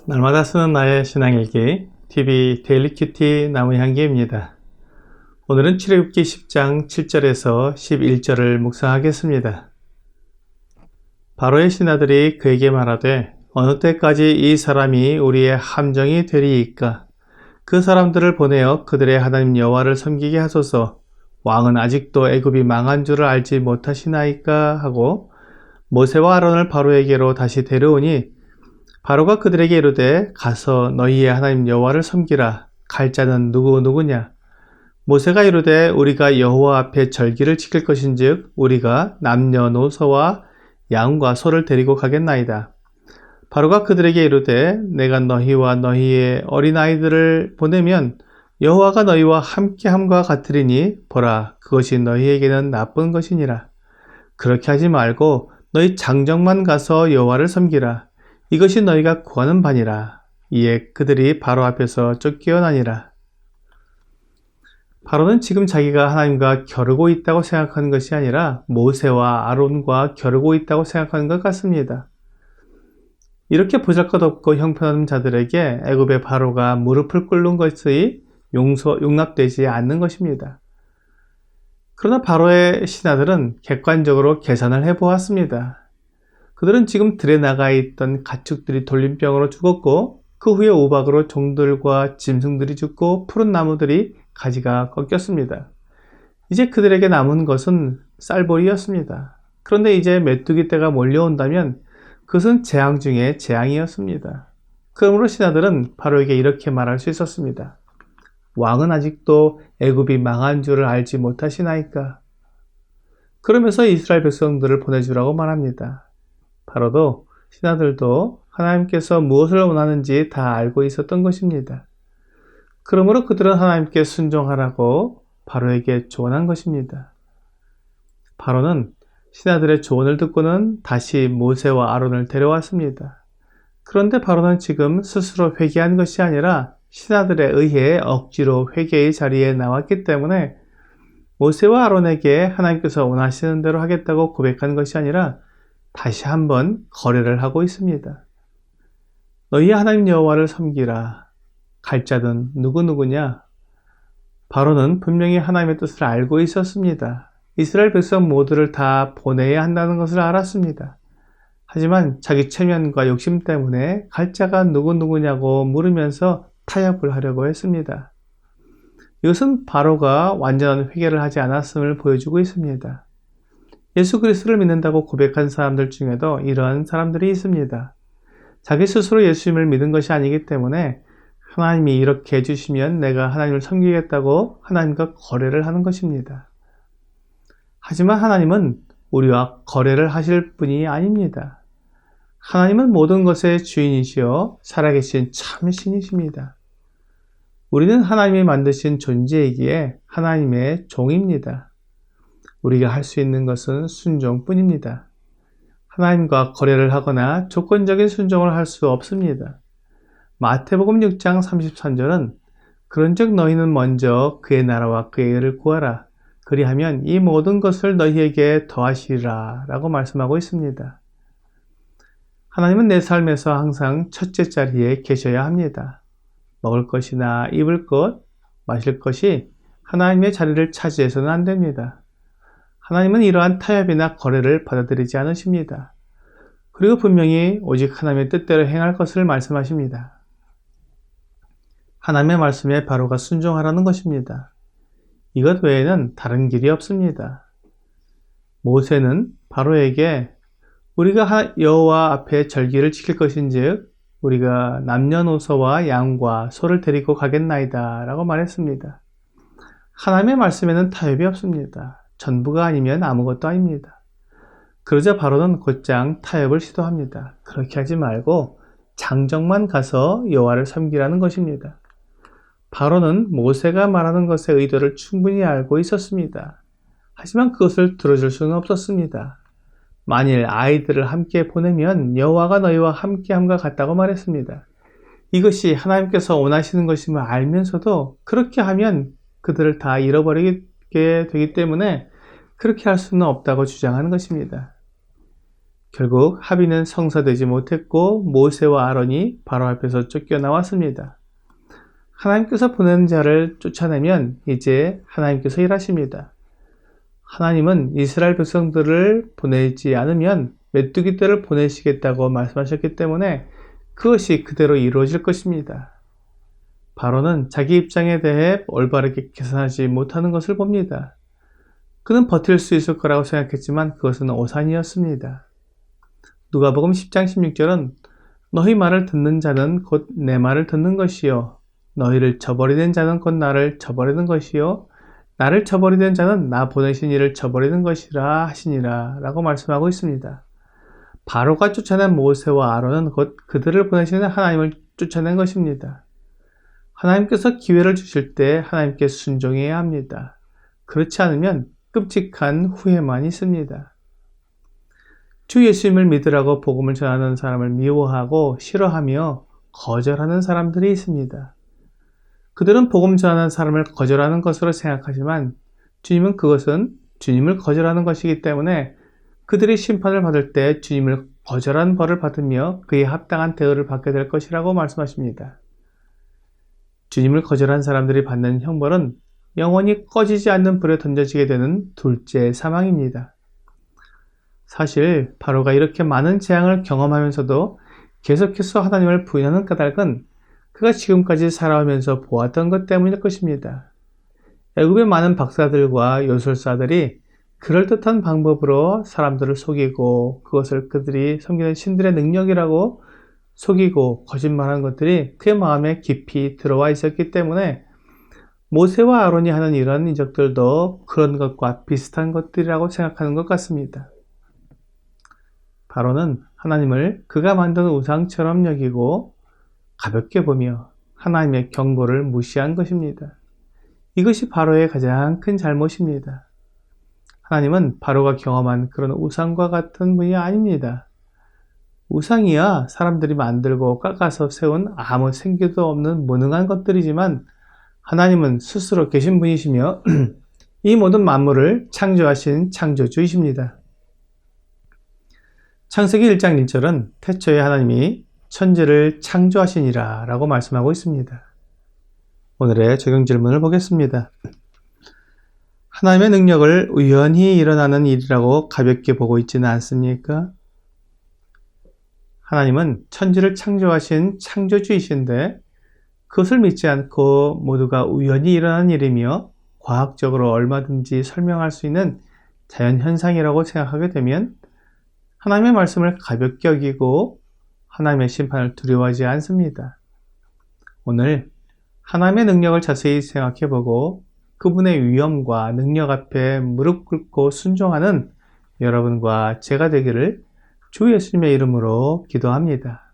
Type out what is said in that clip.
날마다 쓰는 나의 신앙일기 TV 데일리큐티 나무향기입니다. 오늘은 출애굽기 10장 7절에서 11절을 묵상하겠습니다. 바로의 신하들이 그에게 말하되 어느 때까지 이 사람이 우리의 함정이 되리이까? 그 사람들을 보내어 그들의 하나님 여호와를 섬기게 하소서. 왕은 아직도 애굽이 망한 줄을 알지 못하시나이까? 하고 모세와 아론을 바로에게로 다시 데려오니 바로가 그들에게 이르되 가서 너희의 하나님 여호와를 섬기라. 갈 자는 누구냐? 모세가 이르되 우리가 여호와 앞에 절기를 지킬 것인즉 우리가 남녀노소와 양과 소를 데리고 가겠나이다. 바로가 그들에게 이르되 내가 너희와 너희의 어린아이들을 보내면 여호와가 너희와 함께함과 같으리니 보라 그것이 너희에게는 나쁜 것이니라. 그렇게 하지 말고 너희 장정만 가서 여호와를 섬기라. 이것이 너희가 구하는 바니라. 이에 그들이 바로 앞에서 쫓겨나니라. 바로는 지금 자기가 하나님과 겨루고 있다고 생각하는 것이 아니라 모세와 아론과 겨루고 있다고 생각하는 것 같습니다. 이렇게 보잘것없고 형편없는 자들에게 애굽의 바로가 무릎을 꿇는 것이 용납되지 않는 것입니다. 그러나 바로의 신하들은 객관적으로 계산을 해보았습니다. 그들은 지금 들에 나가 있던 가축들이 돌림병으로 죽었고 그 후에 우박으로 종들과 짐승들이 죽고 푸른 나무들이 가지가 꺾였습니다. 이제 그들에게 남은 것은 쌀벌이었습니다. 그런데 이제 메뚜기 떼가 몰려온다면 그것은 재앙 중에 재앙이었습니다. 그러므로 신하들은 바로에게 이렇게 말할 수 있었습니다. 왕은 아직도 애굽이 망한 줄을 알지 못하시나이까? 그러면서 이스라엘 백성들을 보내주라고 말합니다. 바로도 신하들도 하나님께서 무엇을 원하는지 다 알고 있었던 것입니다. 그러므로 그들은 하나님께 순종하라고 바로에게 조언한 것입니다. 바로는 신하들의 조언을 듣고는 다시 모세와 아론을 데려왔습니다. 그런데 바로는 지금 스스로 회개한 것이 아니라 신하들에 의해 억지로 회개의 자리에 나왔기 때문에 모세와 아론에게 하나님께서 원하시는 대로 하겠다고 고백한 것이 아니라 다시 한번 거래를 하고 있습니다. 너희 하나님 여호와를 섬기라. 갈 자는 누구냐? 바로는 분명히 하나님의 뜻을 알고 있었습니다. 이스라엘 백성 모두를 다 보내야 한다는 것을 알았습니다. 하지만 자기 체면과 욕심 때문에 갈 자가 누구냐고 물으면서 타협을 하려고 했습니다. 이것은 바로가 완전한 회개를 하지 않았음을 보여주고 있습니다. 예수 그리스도를 믿는다고 고백한 사람들 중에도 이러한 사람들이 있습니다. 자기 스스로 예수님을 믿은 것이 아니기 때문에 하나님이 이렇게 해주시면 내가 하나님을 섬기겠다고 하나님과 거래를 하는 것입니다. 하지만 하나님은 우리와 거래를 하실 분이 아닙니다. 하나님은 모든 것의 주인이시여 살아계신 참 신이십니다. 우리는 하나님이 만드신 존재이기에 하나님의 종입니다. 우리가 할 수 있는 것은 순종뿐입니다. 하나님과 거래를 하거나 조건적인 순종을 할 수 없습니다. 마태복음 6장 33절은 그런즉 너희는 먼저 그의 나라와 그의 의를 구하라. 그리하면 이 모든 것을 너희에게 더하시리라 라고 말씀하고 있습니다. 하나님은 내 삶에서 항상 첫째 자리에 계셔야 합니다. 먹을 것이나 입을 것, 마실 것이 하나님의 자리를 차지해서는 안 됩니다. 하나님은 이러한 타협이나 거래를 받아들이지 않으십니다. 그리고 분명히 오직 하나님의 뜻대로 행할 것을 말씀하십니다. 하나님의 말씀에 바로가 순종하라는 것입니다. 이것 외에는 다른 길이 없습니다. 모세는 바로에게 우리가 여호와 앞에 절기를 지킬 것인즉 우리가 남녀노소와 양과 소를 데리고 가겠나이다 라고 말했습니다. 하나님의 말씀에는 타협이 없습니다. 전부가 아니면 아무것도 아닙니다. 그러자 바로는 곧장 타협을 시도합니다. 그렇게 하지 말고 장정만 가서 여호와를 섬기라는 것입니다. 바로는 모세가 말하는 것의 의도를 충분히 알고 있었습니다. 하지만 그것을 들어줄 수는 없었습니다. 만일 아이들을 함께 보내면 여호와가 너희와 함께함과 같다고 말했습니다. 이것이 하나님께서 원하시는 것임을 알면서도 그렇게 하면 그들을 다 잃어버리게 되기 때문에 그렇게 할 수는 없다고 주장하는 것입니다. 결국 합의는 성사되지 못했고 모세와 아론이 바로 앞에서 쫓겨나왔습니다. 하나님께서 보내는 자를 쫓아내면 이제 하나님께서 일하십니다. 하나님은 이스라엘 백성들을 보내지 않으면 메뚜기 떼를 보내시겠다고 말씀하셨기 때문에 그것이 그대로 이루어질 것입니다. 바로는 자기 입장에 대해 올바르게 계산하지 못하는 것을 봅니다. 그는 버틸 수 있을 거라고 생각했지만 그것은 오산이었습니다. 누가복음 10장 16절은 너희 말을 듣는 자는 곧 내 말을 듣는 것이요 너희를 저버리는 자는 곧 나를 저버리는 것이요 나를 저버리는 자는 나 보내신 이를 저버리는 것이라 하시니라 라고 말씀하고 있습니다. 바로가 쫓아낸 모세와 아론은 곧 그들을 보내시는 하나님을 쫓아낸 것입니다. 하나님께서 기회를 주실 때 하나님께 순종해야 합니다. 그렇지 않으면 끔찍한 후회만 있습니다. 주 예수님을 믿으라고 복음을 전하는 사람을 미워하고 싫어하며 거절하는 사람들이 있습니다. 그들은 복음 전하는 사람을 거절하는 것으로 생각하지만 주님은 그것은 주님을 거절하는 것이기 때문에 그들이 심판을 받을 때 주님을 거절한 벌을 받으며 그에 합당한 대우를 받게 될 것이라고 말씀하십니다. 주님을 거절한 사람들이 받는 형벌은 영원히 꺼지지 않는 불에 던져지게 되는 둘째 사망입니다. 사실 바로가 이렇게 많은 재앙을 경험하면서도 계속해서 하나님을 부인하는 까닭은 그가 지금까지 살아오면서 보았던 것 때문일 것입니다. 애굽의 많은 박사들과 요술사들이 그럴듯한 방법으로 사람들을 속이고 그것을 그들이 섬기는 신들의 능력이라고 속이고 거짓말한 것들이 그의 마음에 깊이 들어와 있었기 때문에 모세와 아론이 하는 이런 이적들도 그런 것과 비슷한 것들이라고 생각하는 것 같습니다. 바로는 하나님을 그가 만든 우상처럼 여기고 가볍게 보며 하나님의 경고를 무시한 것입니다. 이것이 바로의 가장 큰 잘못입니다. 하나님은 바로가 경험한 그런 우상과 같은 분이 아닙니다. 우상이야 사람들이 만들고 깎아서 세운 아무 생기도 없는 무능한 것들이지만 하나님은 스스로 계신 분이시며 이 모든 만물을 창조하신 창조주이십니다. 창세기 1장 1절은 태초에 하나님이 천지를 창조하시니라 라고 말씀하고 있습니다. 오늘의 적용 질문을 보겠습니다. 하나님의 능력을 우연히 일어나는 일이라고 가볍게 보고 있지는 않습니까? 하나님은 천지를 창조하신 창조주이신데 그것을 믿지 않고 모두가 우연히 일어난 일이며 과학적으로 얼마든지 설명할 수 있는 자연현상이라고 생각하게 되면 하나님의 말씀을 가볍게 여기고 하나님의 심판을 두려워하지 않습니다. 오늘 하나님의 능력을 자세히 생각해보고 그분의 위엄과 능력 앞에 무릎 꿇고 순종하는 여러분과 제가 되기를 주 예수님의 이름으로 기도합니다.